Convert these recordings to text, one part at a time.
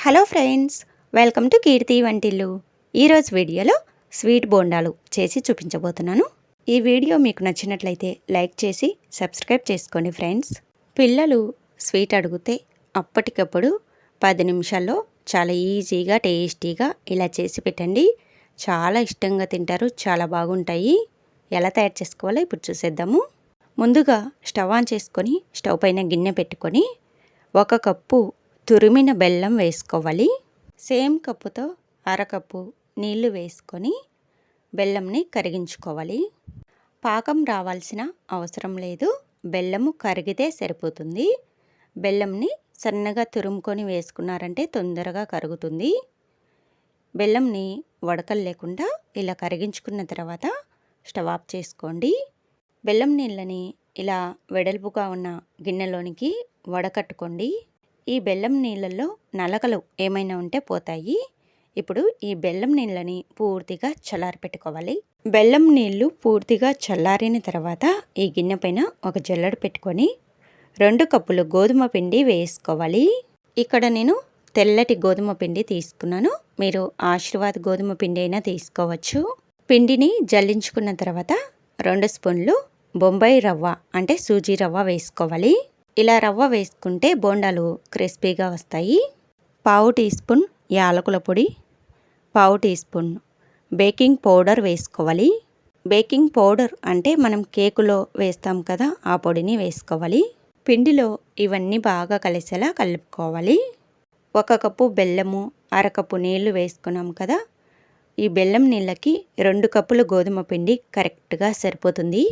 Hello friends, welcome to కీర్తి వంటిల్లు. ఈరోజు వీడియోలో స్వీట్ బోండాలు చేసి చూపించబోతున్నాను. ఈ వీడియో మీకు నచ్చినట్లయితే లైక్ చేసి సబ్స్క్రైబ్ చేసుకోండి ఫ్రెండ్స్. పిల్లలు స్వీట్ అడిగితే అప్పటికప్పుడు 10 నిమిషాల్లో చాలా ఈజీగా టేస్టీగా ఇలా చేసి పెట్టండి. చాలా ఇష్టంగా తింటారు, చాలా బాగుంటాయి. ఎలా తయారు చేసుకోవాలో ఇప్పుడు చూసేద్దాము. ముందుగా స్టవ్ ఆన్ చేసుకొని స్టవ్ పైన గిన్నె పెట్టుకొని 1 కప్పు తురిమిన బెల్లం వేసుకోవాలి. సేమ్ కప్పుతో అరకప్పు నీళ్లు వేసుకొని బెల్లంని కరిగించుకోవాలి. పాకం రావాల్సిన అవసరం లేదు, బెల్లము కరిగితే సరిపోతుంది. బెల్లంని సన్నగా తురుముకొని వేసుకున్నారంటే తొందరగా కరుగుతుంది. బెల్లంని వడకలు లేకుండా ఇలా కరిగించుకున్న తర్వాత స్టవ్ ఆఫ్ చేసుకోండి. బెల్లం నీళ్ళని ఇలా వెడల్పుగా ఉన్న గిన్నెలోనికి వడకట్టుకోండి. ఈ బెల్లం నీళ్ళల్లో నలకలు ఏమైనా ఉంటే పోతాయి. ఇప్పుడు ఈ బెల్లం నీళ్ళని పూర్తిగా చల్లారి పెట్టుకోవాలి. బెల్లం నీళ్ళు పూర్తిగా చల్లారిన తర్వాత ఈ గిన్నె పైన ఒక జల్లెడ పెట్టుకొని 2 కప్పులు గోధుమ పిండి వేసుకోవాలి. ఇక్కడ నేను తెల్లటి గోధుమ పిండి తీసుకున్నాను. మీరు ఆశీర్వాద్ గోధుమ పిండి అయినా తీసుకోవచ్చు. పిండిని జల్లించుకున్న తర్వాత 2 స్పూన్లు బొంబాయి రవ్వ అంటే సూజీ రవ్వ వేసుకోవాలి. ఇలా రవ్వ వేసుకుంటే బోండాలు క్రిస్పీగా వస్తాయి. 1/2 టీ స్పూన్ యాలకుల పొడి, 1/2 టీ స్పూన్ బేకింగ్ పౌడర్ వేసుకోవాలి. బేకింగ్ పౌడర్ అంటే మనం కేకులో వేస్తాం కదా, ఆ పొడిని వేసుకోవాలి. పిండిలో ఇవన్నీ బాగా కలిసేలా కలుపుకోవాలి. 1 కప్పు బెల్లము, అరకప్పు నీళ్లు వేసుకున్నాం కదా, ఈ బెల్లం నీళ్ళకి 2 కప్పులు గోధుమ పిండి కరెక్ట్గా సరిపోతుంది.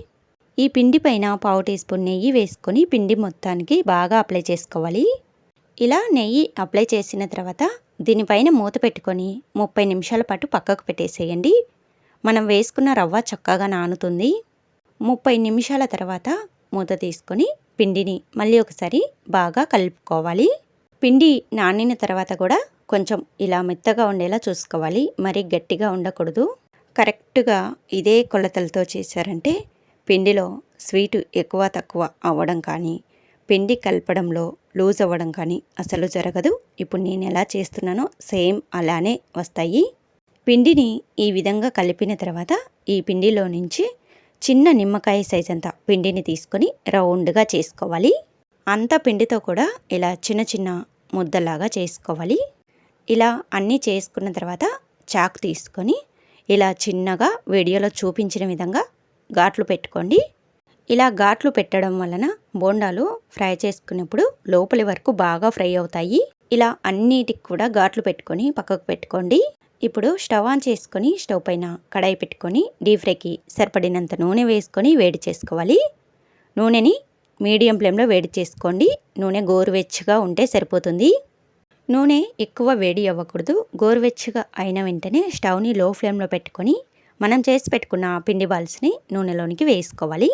ఈ పిండి పైన 1/2 టీ స్పూన్ నెయ్యి వేసుకొని పిండి మొత్తానికి బాగా అప్లై చేసుకోవాలి. ఇలా నెయ్యి అప్లై చేసిన తర్వాత దీనిపైన మూత పెట్టుకొని 30 నిమిషాల పాటు పక్కకు పెట్టేసేయండి. మనం వేసుకున్న రవ్వ చక్కగా నానుతుంది. 30 నిమిషాల తర్వాత మూత తీసుకొని పిండిని మళ్ళీ ఒకసారి బాగా కలుపుకోవాలి. పిండి నానిన తర్వాత కూడా కొంచెం ఇలా మెత్తగా ఉండేలా చూసుకోవాలి, మరీ గట్టిగా ఉండకూడదు. కరెక్ట్గా ఇదే కొలతలతో చేశారంటే పిండిలో స్వీటు ఎక్కువ తక్కువ అవ్వడం కానీ, పిండి కలపడంలో లూజ్ అవ్వడం కానీ అసలు జరగదు. ఇప్పుడు నేను ఎలా చేస్తున్నానో సేమ్ అలానే వస్తాయి. పిండిని ఈ విధంగా కలిపిన తర్వాత ఈ పిండిలో నుంచి చిన్న నిమ్మకాయ సైజ్ అంతా పిండిని తీసుకొని రౌండ్గా చేసుకోవాలి. అంత పిండితో కూడా ఇలా చిన్న చిన్న ముద్దలాగా చేసుకోవాలి. ఇలా అన్నీ చేసుకున్న తర్వాత చాకు తీసుకొని ఇలా చిన్నగా వీడియోలో చూపించిన విధంగా ఘాట్లు పెట్టుకోండి. ఇలా ఘాట్లు పెట్టడం వలన బోండాలు ఫ్రై చేసుకున్నప్పుడు లోపలి వరకు బాగా ఫ్రై అవుతాయి. ఇలా అన్నిటికి కూడా ఘాట్లు పెట్టుకొని పక్కకు పెట్టుకోండి. ఇప్పుడు స్టవ్ ఆన్ చేసుకొని స్టవ్ పైన కడాయి పెట్టుకొని డీప్ ఫ్రైకి సరిపడినంత నూనె వేసుకొని వేడి చేసుకోవాలి. నూనెని మీడియం ఫ్లేమ్లో వేడి చేసుకోండి. నూనె గోరువెచ్చగా ఉంటే సరిపోతుంది. నూనె ఎక్కువ వేడి అవ్వకూడదు. గోరువెచ్చగా అయిన వెంటనే స్టవ్ని లో ఫ్లేమ్లో పెట్టుకొని మనం చేసి పెట్టుకున్న పిండి బాల్స్ని నూనెలోనికి వేసుకోవాలి.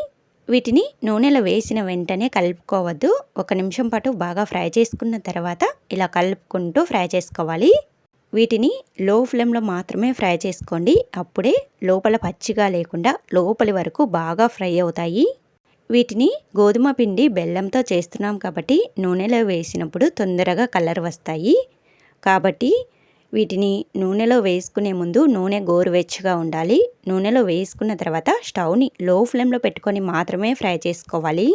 వీటిని నూనెలో వేసిన వెంటనే కలుపుకోవద్దు. 1 నిమిషం పాటు బాగా ఫ్రై చేసుకున్న తర్వాత ఇలా కలుపుకుంటూ ఫ్రై చేసుకోవాలి. వీటిని లో ఫ్లేమ్లో మాత్రమే ఫ్రై చేసుకోండి. అప్పుడే లోపల పచ్చిగా లేకుండా లోపలి వరకు బాగా ఫ్రై అవుతాయి. వీటిని గోధుమ పిండి బెల్లంతో చేస్తున్నాం కాబట్టి నూనెలో వేసినప్పుడు తొందరగా కలర్ వస్తాయి. కాబట్టి వీటిని నూనెలో వేసుకునే ముందు నూనె గోరువెచ్చగా ఉండాలి. నూనెలో వేసుకున్న తర్వాత స్టవ్ని లో ఫ్లేమ్లో పెట్టుకొని మాత్రమే ఫ్రై చేసుకోవాలి.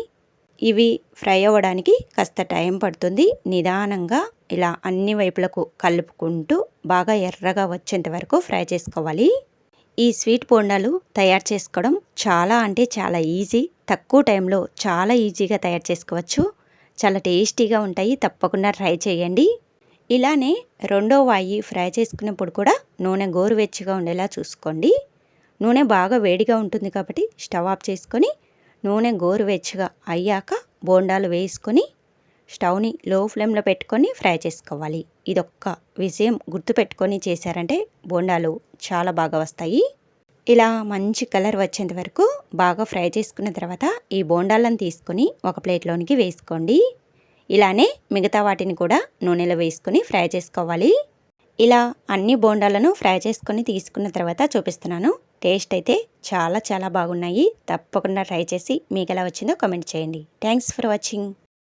ఇవి ఫ్రై అవ్వడానికి కాస్త టైం పడుతుంది. నిదానంగా ఇలా అన్ని వైపులకు కలుపుకుంటూ బాగా ఎర్రగా వచ్చేంత వరకు ఫ్రై చేసుకోవాలి. ఈ స్వీట్ బోండాలు తయారు చేసుకోవడం చాలా అంటే చాలా ఈజీ. తక్కువ టైంలో చాలా ఈజీగా తయారు చేసుకోవచ్చు. చాలా టేస్టీగా ఉంటాయి. తప్పకుండా ట్రై చేయండి. ఇలానే రెండో వాయి ఫ్రై చేసుకున్నప్పుడు కూడా నూనె గోరువెచ్చగా ఉండేలా చూసుకోండి. నూనె బాగా వేడిగా ఉంటుంది కాబట్టి స్టవ్ ఆఫ్ చేసుకొని నూనె గోరువెచ్చగా అయ్యాక బోండాలు వేసుకొని స్టవ్ని లో ఫ్లేమ్లో పెట్టుకొని ఫ్రై చేసుకోవాలి. ఇదొక్క విషయం గుర్తుపెట్టుకొని చేశారంటే బోండాలు చాలా బాగా వస్తాయి. ఇలా మంచి కలర్ వచ్చేంత వరకు బాగా ఫ్రై చేసుకున్న తర్వాత ఈ బోండాలను తీసుకొని ఒక ప్లేట్లోనికి వేసుకోండి. ఇలానే మిగతా వాటిని కూడా నూనెలో వేసుకొని ఫ్రై చేసుకోవాలి. ఇలా అన్ని బోండాలను ఫ్రై చేసుకొని తీసుకున్న తర్వాత చూపిస్తున్నాను. టేస్ట్ అయితే చాలా చాలా బాగున్నాయి. తప్పకుండా ట్రై చేసి మీకు ఎలా వచ్చిందో కామెంట్ చేయండి. Thanks for watching.